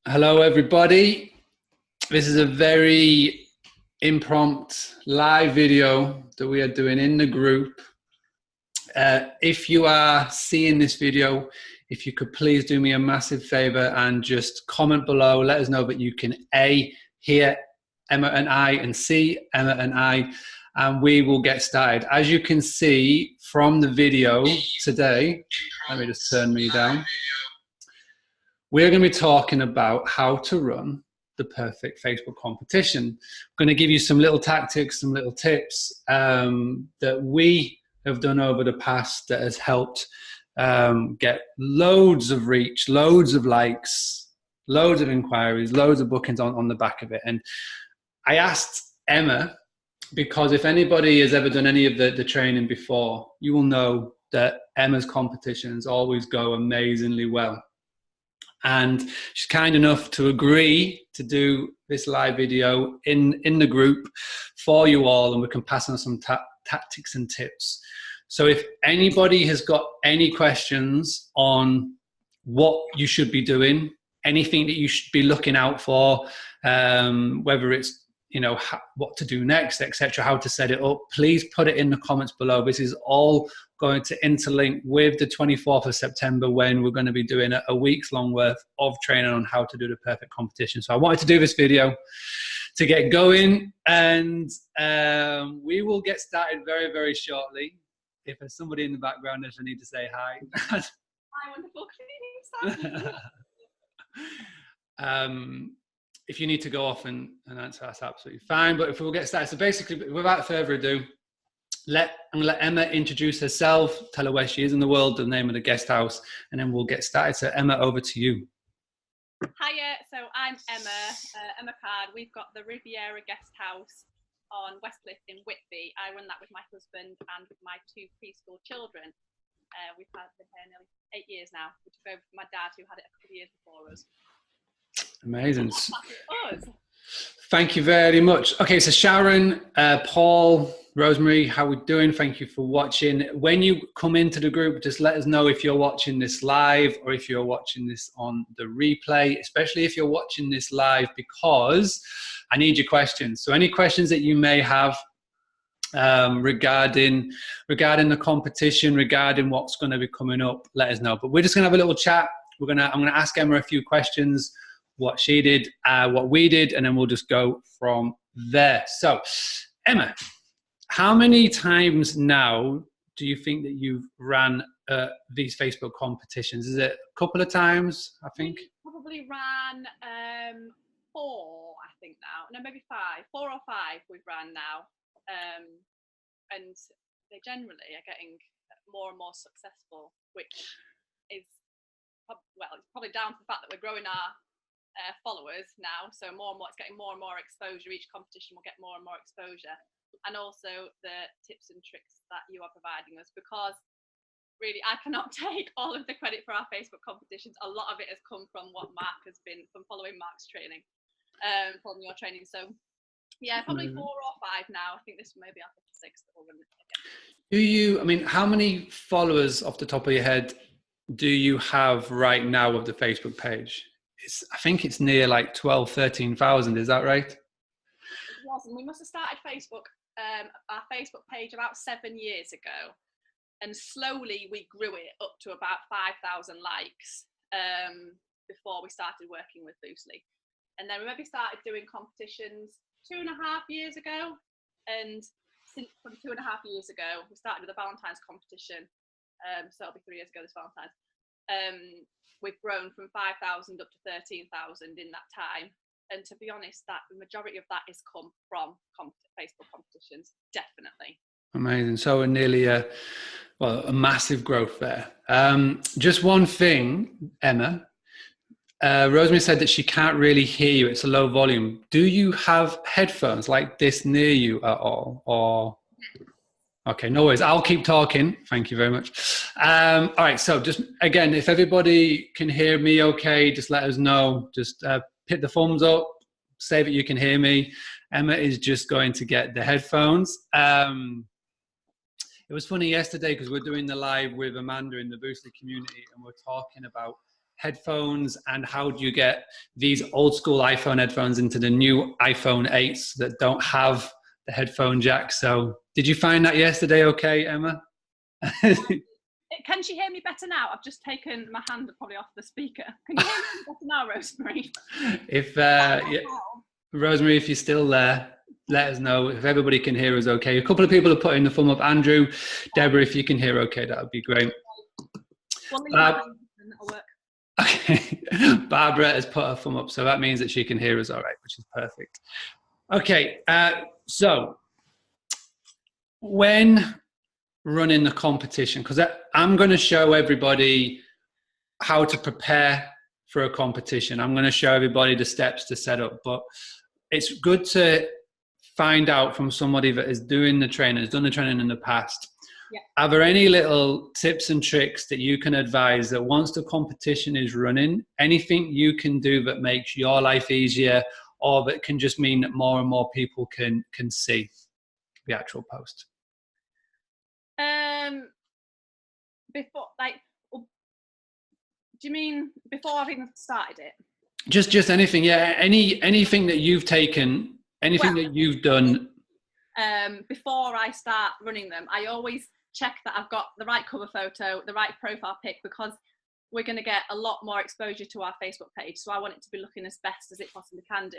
Hello, everybody. This is a very impromptu live video that we are doing in the group. If you are seeing this video, if you could please do me a massive favor and just comment below, let us know that you can A, hear Emma and I, and see Emma and I, and we will get started. As you can see from the video today, let me just turn me down. We're going to be talking about how to run the perfect Facebook competition. I'm going to give you some little tactics, some little tips that we have done over the past that has helped get loads of reach, loads of likes, loads of inquiries, loads of bookings on the back of it. And I asked Emma, because if anybody has ever done any of the training before, you will know that Emma's competitions always go amazingly well. And she's kind enough to agree to do this live video in the group for you all, and we can pass on some tactics and tips. So if anybody has got any questions on what you should be doing, anything that you should be looking out for, whether it's what to do next, etc., how to set it up, please put it in the comments below. This is all going to interlink with the 24th of September when we're going to be doing a week's long worth of training on how to do the perfect competition. So I wanted to do this video to get going, and we will get started very, very shortly. If there's somebody in the background, if I need to say hi. Hi, wonderful cleaning staff. If you need to go off and answer, that's absolutely fine. But if we'll get started, so basically, without further ado, I'm going to let Emma introduce herself, tell her where she is in the world, the name of the guest house, and then we'll get started. So Emma, over to you. Hiya, so I'm Emma Card. We've got the Riviera Guest House on Westcliff in Whitby. I run that with my husband and with my two preschool children. We've been here nearly 8 years now. We took over from my dad, who had it a couple of years before us. Amazing. Thank you very much. Okay, so Sharon, Paul, Rosemary, how are we doing? Thank you for watching. When you come into the group, just let us know if you're watching this live or if you're watching this on the replay, especially if you're watching this live, because I need your questions. So any questions that you may have regarding the competition, regarding what's going to be coming up, let us know. But we're just going to have a little chat. I'm going to ask Emma a few questions, what she did, what we did, and then we'll just go from there. So, Emma, how many times now do you think that you've ran these Facebook competitions? Is it a couple of times, I think? We probably ran 4, I think now. No, maybe 5. 4 or 5 we've ran now. And they generally are getting more and more successful, which is, well, it's probably down to the fact that we're growing our followers now, so more and more, it's getting more and more exposure. Each competition will get more and more exposure, and also the tips and tricks that you are providing us, because really I cannot take all of the credit for our Facebook competitions. A lot of it has come from what Mark has been, from following Mark's training, following your training. So yeah, probably 4 or 5 now. I think this may be our 6th that we'll run again. How many followers off the top of your head do you have right now of the Facebook page? I think it's near like 13,000, is that right? It wasn't. We must have started Facebook, our Facebook page, about 7 years ago, and slowly we grew it up to about 5,000 likes before we started working with Loosely. And then we maybe started doing competitions 2.5 years ago, and since from 2.5 years ago we started with a Valentine's competition, so it'll be 3 years ago this Valentine's. We've grown from 5,000 up to 13,000 in that time, and to be honest, that the majority of that has come from Facebook competitions, definitely. Amazing. So nearly a massive growth there. Just one thing, Emma. Rosemary said that she can't really hear you. It's a low volume. Do you have headphones like this near you at all? Or okay, no worries. I'll keep talking. Thank you very much. All right. So just again, if everybody can hear me, okay, just let us know. Just hit the thumbs up. Say that you can hear me. Emma is just going to get the headphones. It was funny yesterday because we're doing the live with Amanda in the Boostly community, and we're talking about headphones, and how do you get these old school iPhone headphones into the new iPhone 8s that don't have the headphone jack. So did you find that yesterday okay, Emma? Can she hear me better now? I've just taken my hand probably off the speaker. Can you hear me better now, Rosemary? If yeah, Rosemary, if you're still there, let us know. If everybody can hear us okay. A couple of people are putting the thumb up. Andrew, Deborah, if you can hear okay, that would be great. We'll leave that and that'll work. Okay, Barbara has put her thumb up, so that means that she can hear us all right, which is perfect. Okay, so when running the competition, because I'm going to show everybody how to prepare for a competition. I'm going to show everybody the steps to set up, but it's good to find out from somebody that is doing the training, has done the training in the past. Yeah. Are there any little tips and tricks that you can advise that once the competition is running, anything you can do that makes your life easier, or that can just mean that more and more people can see the actual post? Before, like, do you mean before I've even started it? Just anything, yeah. Anything that you've taken, anything that you've done. Before I start running them, I always check that I've got the right cover photo, the right profile pic, because we're going to get a lot more exposure to our Facebook page. So I want it to be looking as best as it possibly can do.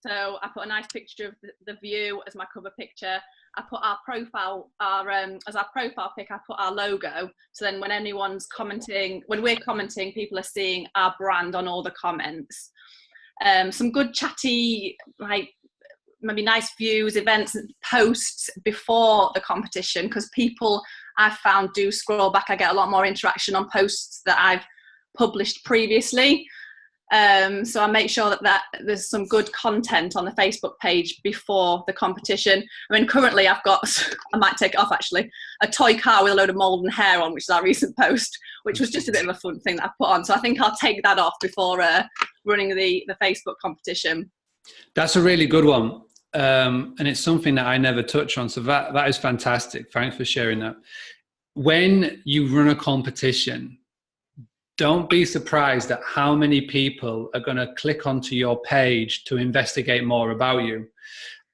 So I put a nice picture of the view as my cover picture. I put our profile, as our profile pic, I put our logo. So then when anyone's commenting, when we're commenting, people are seeing our brand on all the comments. Some good chatty, like maybe nice views, events, posts before the competition, because people I've found do scroll back. I get a lot more interaction on posts that I've published previously. So I make sure that there's some good content on the Facebook page before the competition. I mean, currently I've got, I might take it off actually, a toy car with a load of mould and hair on, which is our recent post, which was just a bit of a fun thing that I put on. So I think I'll take that off before running the Facebook competition. That's a really good one. And it's something that I never touch on. So that is fantastic. Thanks for sharing that. When you run a competition, don't be surprised at how many people are going to click onto your page to investigate more about you.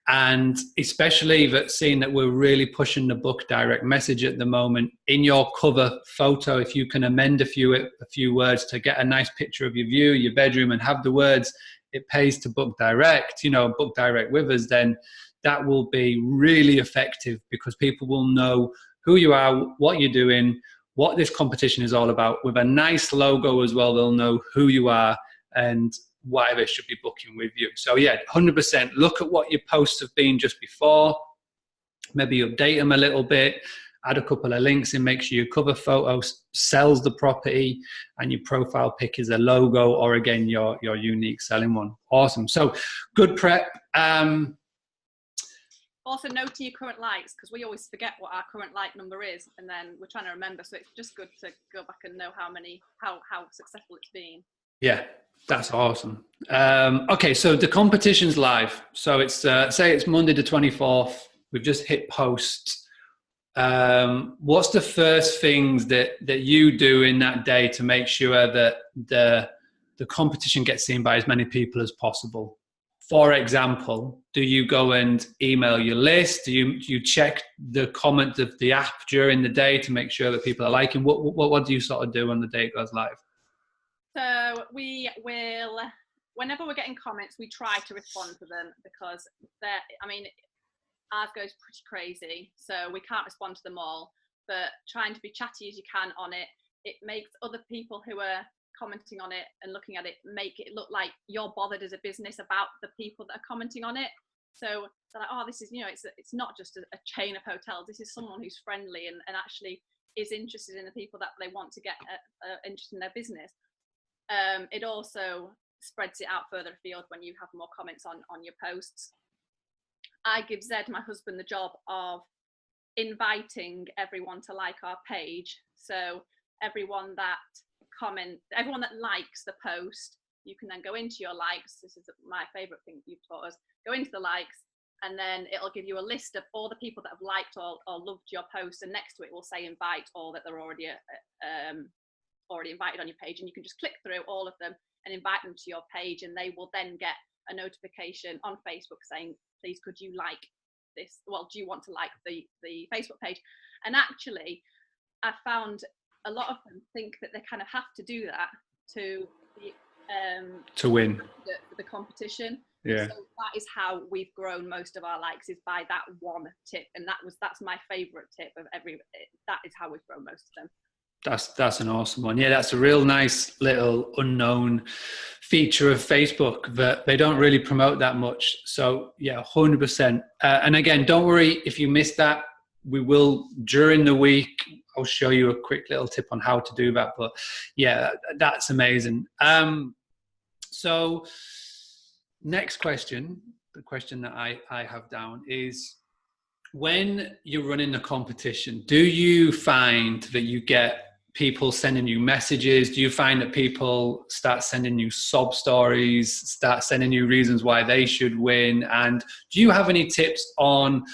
And especially that, seeing that we're really pushing the book direct message at the moment, in your cover photo, if you can amend a few words to get a nice picture of your view, your bedroom, and have the words, it pays to book direct, book direct with us, then that will be really effective, because people will know who you are, what you're doing, what this competition is all about. With a nice logo as well, they'll know who you are and why they should be booking with you. So yeah, 100%. Look at what your posts have been just before. Maybe update them a little bit, add a couple of links in, make sure your cover photo sells the property and your profile pic is a logo, or again, your unique selling one. Awesome. So good prep. Also note your current likes, because we always forget what our current like number is, and then we're trying to remember. So it's just good to go back and know how successful it's been. Yeah, that's awesome. Okay, so the competition's live. So it's say it's Monday the 24th. We've just hit post. What's the first things that you do in that day to make sure that the competition gets seen by as many people as possible? For example, do you go and email your list? Do you check the comments of the app during the day to make sure that people are liking? What do you sort of do on the day it goes live? So we will, whenever we're getting comments, we try to respond to them, because ours goes pretty crazy, so we can't respond to them all. But trying to be chatty as you can on it, it makes other people who are commenting on it and looking at it, make it look like you're bothered as a business about the people that are commenting on it. So they're like, oh, this is, it's not just a chain of hotels. This is someone who's friendly and actually is interested in the people that they want to get interested in their business. It also spreads it out further afield when you have more comments on your posts. I give Zed, my husband, the job of inviting everyone to like our page. So everyone that likes the post, you can then go into your likes. This is my favorite thing you've taught us. Go into the likes, and then it'll give you a list of all the people that have liked or loved your post, and next to it will say invite, or that they're already already invited on your page, and you can just click through all of them and invite them to your page, and they will then get a notification on Facebook saying, please, could you like this? Well, do you want to like the Facebook page? And actually, I found a lot of them think that they kind of have to do that to win the competition. Yeah. So that is how we've grown most of our likes, is by that one tip, and that's my favorite tip of that is how we've grown most of them. That's an awesome one. Yeah, that's a real nice little unknown feature of Facebook that they don't really promote that much. So yeah, 100%. And again, don't worry if you missed that. We will, during the week, I'll show you a quick little tip on how to do that. But yeah, that's amazing. So next question, the question that I have down is, when you're running a competition, do you find that you get people sending you messages? Do you find that people start sending you sob stories, start sending you reasons why they should win? And do you have any tips on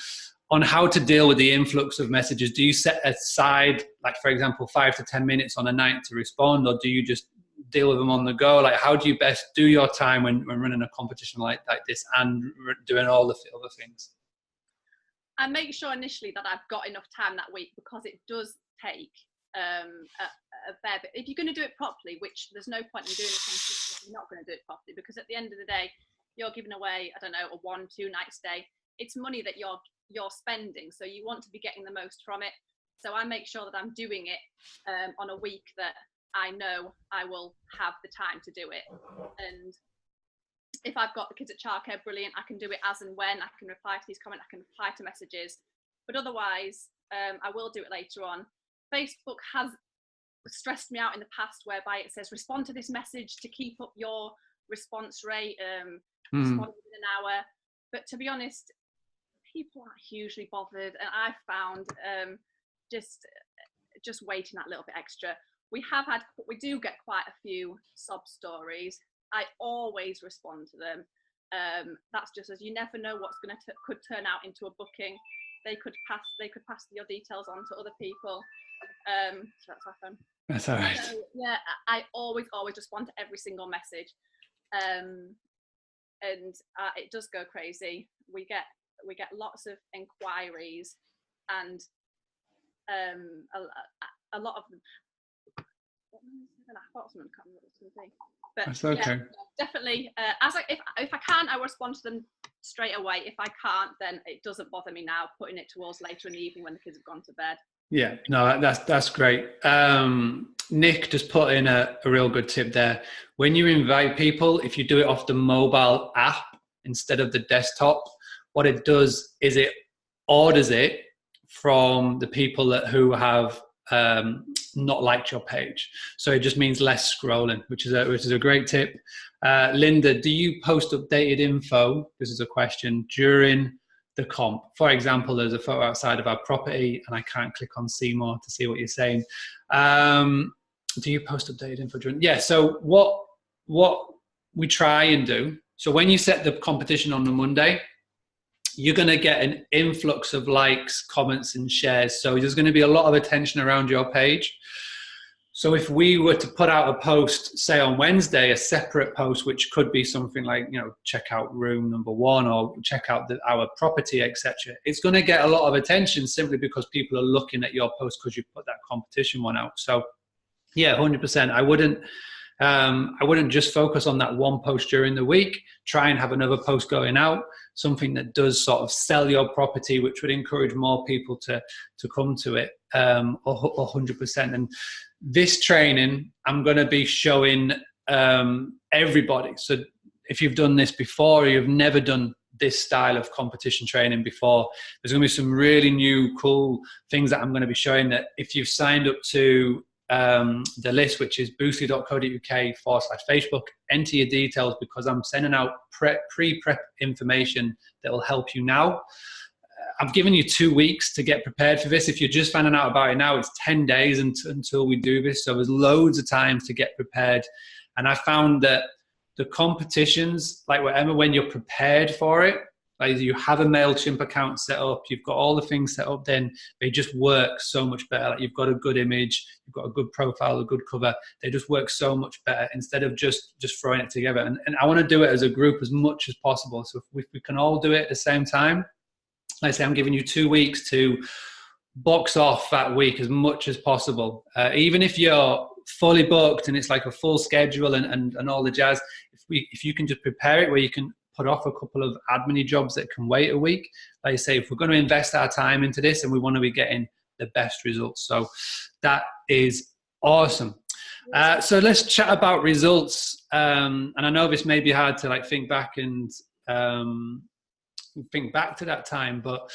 how to deal with the influx of messages? Do you set aside, like, for example, 5 to 10 minutes on a night to respond, or do you just deal with them on the go? Like, how do you best do your time when running a competition like this and doing all the other things? I make sure initially that I've got enough time that week, because it does take a fair bit. If you're going to do it properly, which there's no point in doing a competition if you're not going to do it properly, because at the end of the day, you're giving away, I don't know, a 1-2 night stay. It's money that you're spending, so you want to be getting the most from it. So I make sure that I'm doing it on a week that I know I will have the time to do it. And if I've got the kids at childcare, brilliant, I can do it as and when. I can reply to these comments, I can reply to messages. But otherwise, I will do it later on. Facebook has stressed me out in the past, whereby it says respond to this message to keep up your response rate, respond within an hour. But to be honest, people aren't hugely bothered, and I've found just waiting that little bit extra. We do get quite a few sob stories. I always respond to them. That's just as you never know what's could turn out into a booking. They could pass your details on to other people. So that's our phone. That's all right. So, yeah, I always respond to every single message, and it does go crazy. We get lots of inquiries, and a lot of them. But that's okay. Yeah, definitely. If I can, I will respond to them straight away. If I can't, then it doesn't bother me now, putting it towards later in the evening when the kids have gone to bed. Yeah, no, that's great. Nick just put in a real good tip there. When you invite people, if you do it off the mobile app instead of the desktop, what it does is it orders it from the people who have not liked your page. So it just means less scrolling, which is a great tip. Linda, do you post updated info? This is a question during the comp. For example, there's a photo outside of our property and I can't click on see more to see what you're saying. Do you post updated info during? Yeah, so what we try and do, so when you set the competition on the Monday, you're going to get an influx of likes, comments, and shares. So there's going to be a lot of attention around your page. So if we were to put out a post, say on Wednesday, a separate post, which could be something like, check out room number 1 or check out our property, etc., it's going to get a lot of attention simply because people are looking at your post because you put that competition one out. So yeah, 100%. I wouldn't just focus on that one post during the week. Try and have another post going out, something that does sort of sell your property, which would encourage more people to come to it, 100%. And this training, I'm going to be showing everybody. So if you've done this before or you've never done this style of competition training before, there's going to be some really new, cool things that I'm going to be showing that if you've signed up to the list, which is boostly.co.uk/Facebook, enter your details because I'm sending out pre-prep information that will help you now. I've given you 2 weeks to get prepared for this. If you're just finding out about it now, it's 10 days until we do this. So there's loads of time to get prepared. And I found that the competitions, like whatever, when you're prepared for it, Like you have a MailChimp account set up, you've got all the things set up, then they just work so much better. Like you've got a good image, you've got a good profile, a good cover. They just work so much better instead of just throwing it together. And I want to do it as a group as much as possible. So if we can all do it at the same time, like I say, I'm giving you 2 weeks to box off that week as much as possible. Even if you're fully booked and it's like a full schedule and all the jazz, if you can just prepare it where you can put off a couple of admin jobs that can wait a week. Like I say, if we're going to invest our time into this and we want to be getting the best results. So that is awesome. So let's chat about results. And I know this may be hard to like think back and think back to that time, but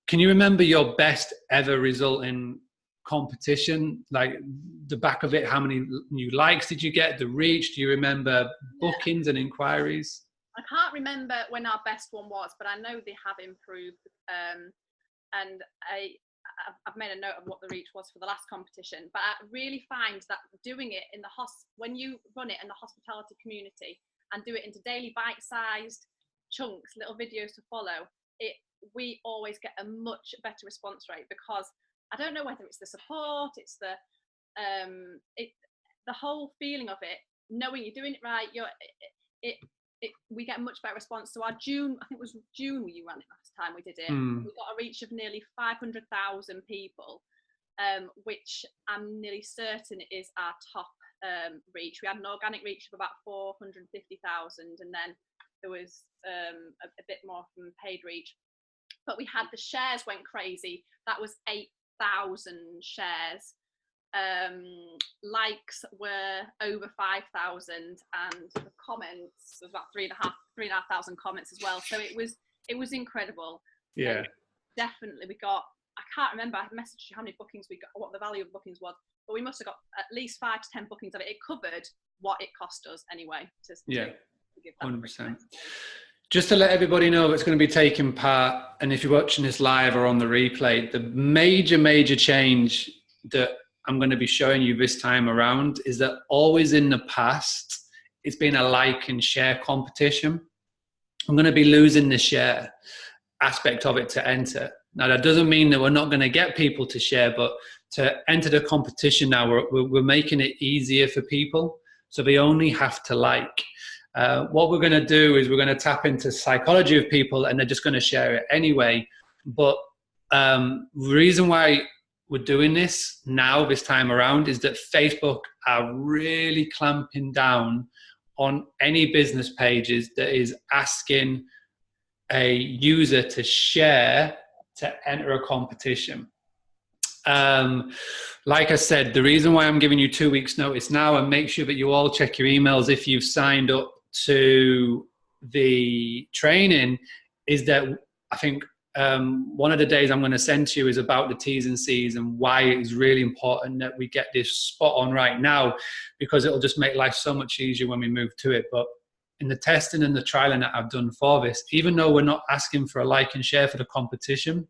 can you remember your best ever result in competition? Like the back of it, how many new likes did you get? The reach? Do you remember bookings and inquiries? I can't remember when our best one was, but I know they have improved. And I've made a note of what the reach was for the last competition. But I really find that doing it in when you run it in the hospitality community and do it into daily bite-sized chunks, little videos to follow, we always get a much better response rate, because I don't know whether it's the support, it's the whole feeling of it, knowing you're doing it right. We get a much better response. So our June, I think it was June you ran it last time we did it, we got a reach of nearly 500,000 people, which I'm nearly certain is our top reach. We had an organic reach of about 450,000, and then there was a bit more from paid reach. But we had the shares went crazy. That was 8,000 shares. Likes were over 5,000, and the comments was about 3,500 comments as well. So it was incredible. Yeah, definitely. We got, I can't remember, I messaged you how many bookings we got, what the value of bookings was, but we must have got at least 5 to 10 bookings of it. It covered what it cost us anyway. To give that 100%. Just to let everybody know that's going to be taking part, and if you're watching this live or on the replay, the major change that I'm going to be showing you this time around is that always in the past, it's been a like and share competition. I'm going to be losing the share aspect of it to enter. Now, that doesn't mean that we're not going to get people to share, but to enter the competition now, we're making it easier for people. So they only have to like. What we're going to do is we're going to tap into psychology of people, and they're just going to share it anyway. But the reason why we're doing this now, this time around, is that Facebook are really clamping down on any business pages that is asking a user to share to enter a competition. Like I said, the reason why I'm giving you 2 weeks notice now, and make sure that you all check your emails if you've signed up to the training, is that I think one of the days I'm going to send to you is about the T's and C's and why it's really important that we get this spot on right now, because it'll just make life so much easier when we move to it. But in the testing and the trialing that I've done for this, even though we're not asking for a like and share for the competition,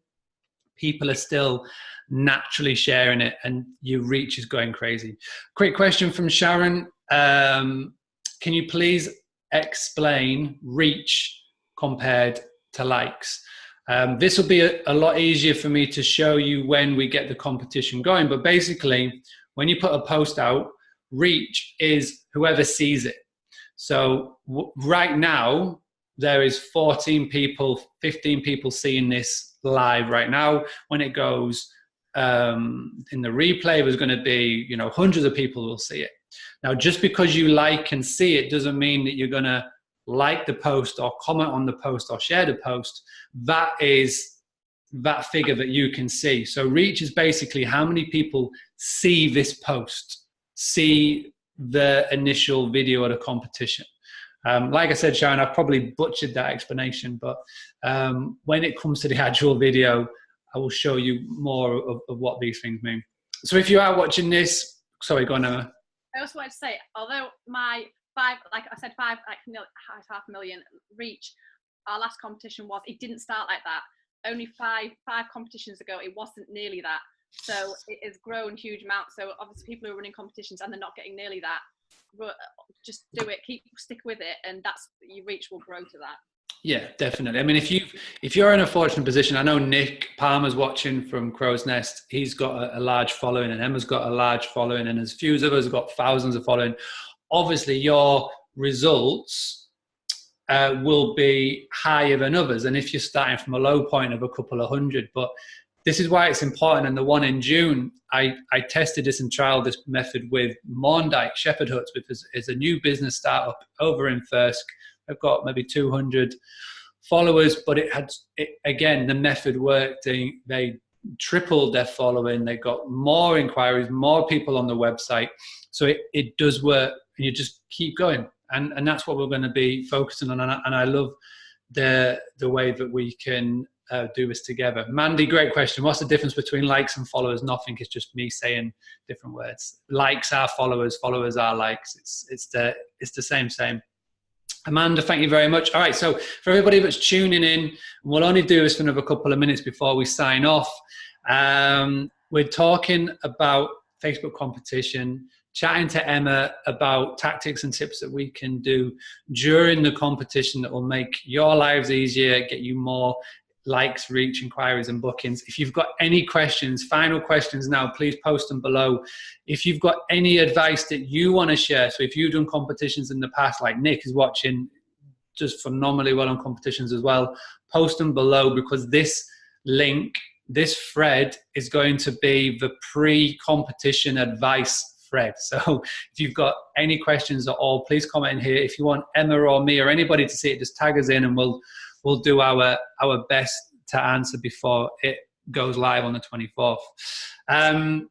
people are still naturally sharing it, and your reach is going crazy. Quick question from Sharon. Can you please explain reach compared to likes? This will be a lot easier for me to show you when we get the competition going. But basically, when you put a post out, reach is whoever sees it. So right now, there is 14 people, 15 people seeing this live right now. When it goes in the replay, there's going to be, hundreds of people will see it. Now, just because you like and see it doesn't mean that you're going to like the post or comment on the post or share the post. That is that figure that you can see. So reach is basically how many people see this post, see the initial video of the competition. Like I said, Sharon, I've probably butchered that explanation, but when it comes to the actual video, I will show you more of what these things mean. So if you are watching this, sorry, go on, Emma. I also wanted to say, although my 5.5 million reach, our last competition it didn't start like that. Only five competitions ago, it wasn't nearly that. So it has grown huge amounts. So obviously people who are running competitions and they're not getting nearly that, just do it, stick with it, and your reach will grow to that. Yeah, definitely. I mean, if you're in a fortunate position, I know Nick Palmer's watching from Crow's Nest. He's got a large following, and Emma's got a large following, and there's a few of us have got thousands of following. Obviously, your results will be higher than others, and if you're starting from a low point of a couple of hundred, but this is why it's important. And the one in June, I tested this and trialed this method with Morndike Shepherd Huts, because it's a new business startup over in Thirsk. I've got maybe 200 followers, but again, the method worked. They tripled their following. They got more inquiries, more people on the website. So it does work, and you just keep going. And that's what we're going to be focusing on. And I love the way that we can do this together. Mandy, great question. What's the difference between likes and followers? Nothing. It's just me saying different words. Likes are followers. Followers are likes. It's the same. Amanda, thank you very much. All right, so for everybody that's tuning in, we'll only do this for another couple of minutes before we sign off. We're talking about Facebook competition, chatting to Emma about tactics and tips that we can do during the competition that will make your lives easier, get you more likes, reach, inquiries, and bookings. If you've got any questions, final questions now, please post them below. If you've got any advice that you want to share, so if you've done competitions in the past, like Nick is watching, just phenomenally well on competitions as well, post them below, because this link, this thread is going to be the pre-competition advice thread. So if you've got any questions at all, please comment in here. If you want Emma or me or anybody to see it, just tag us in, and we'll do our best to answer before it goes live on the 24th.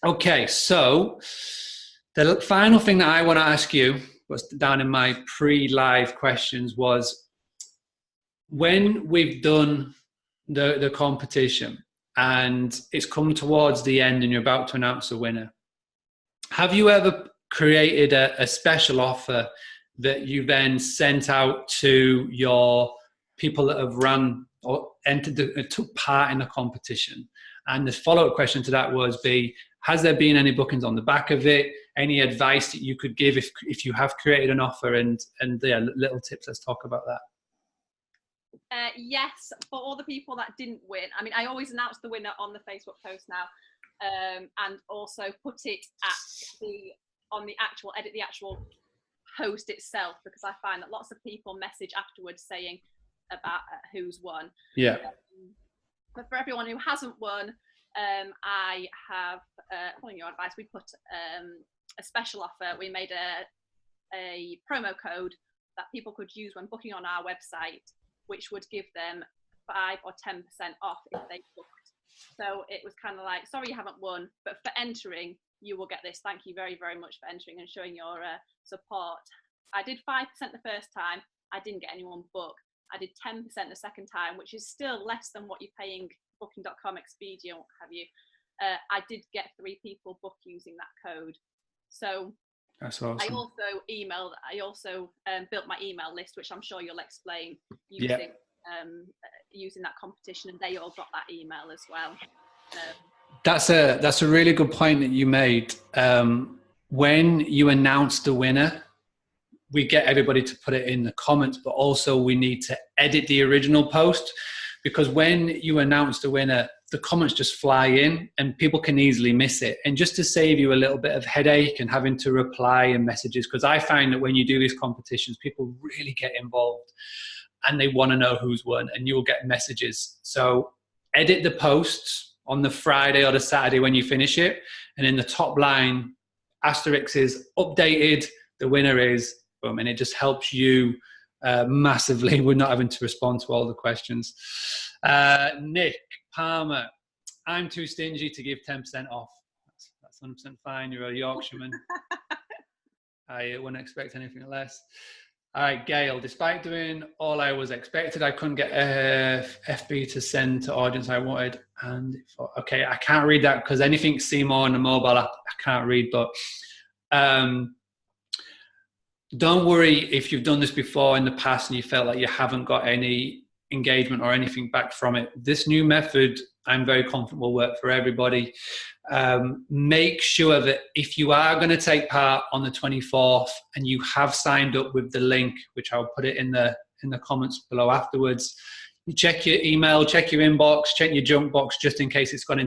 Okay, so the final thing that I want to ask you, was down in my pre-live questions, was when we've done the competition and it's come towards the end and you're about to announce a winner, have you ever created a special offer that you then sent out to your people that have run or took part in the competition? And the follow-up question to that was has there been any bookings on the back of it? Any advice that you could give if you have created an offer, and yeah, little tips? Let's talk about that. Yes, for all the people that didn't win, I mean, I always announce the winner on the Facebook post now, and also put it edit the actual post itself, because I find that lots of people message afterwards saying about who's won. Yeah. But for everyone who hasn't won, I have, following your advice, we put a special offer. We made a promo code that people could use when booking on our website, which would give them 5 or 10% off if they booked. So it was kind of like, sorry you haven't won, but for entering, you will get this. Thank you very, very much for entering and showing your support. I did 5% the first time. I didn't get anyone booked. I did 10% the second time, which is still less than what you're paying Booking.com, Expedia, what have you. I did get 3 people booked using that code. So that's awesome. I also built my email list, which I'm sure you'll explain using that competition, and they all got that email as well. That's a really good point that you made. When you announce the winner, we get everybody to put it in the comments, but also we need to edit the original post, because when you announce the winner, the comments just fly in and people can easily miss it. And just to save you a little bit of headache and having to reply in messages, because I find that when you do these competitions, people really get involved and they want to know who's won, and you'll get messages. So edit the posts on the Friday or the Saturday when you finish it, and in the top line, asterisk is updated, the winner is, boom, and it just helps you massively with not having to respond to all the questions. Nick Palmer, I'm too stingy to give 10% off. That's 100% fine. You're a Yorkshireman. I wouldn't expect anything less. All right, Gail, despite doing all I was expected, I couldn't get FB to send to audience I wanted. And okay, I can't read that because anything Seymour on the mobile, I can't read, but don't worry if you've done this before in the past and you felt like you haven't got any engagement or anything back from it. This new method, I'm very confident will work for everybody. Make sure that if you are going to take part on the 24th and you have signed up with the link, which I'll put it in the in the comments below afterwards. You check your email, check your inbox, check your junk box just in case it's gone into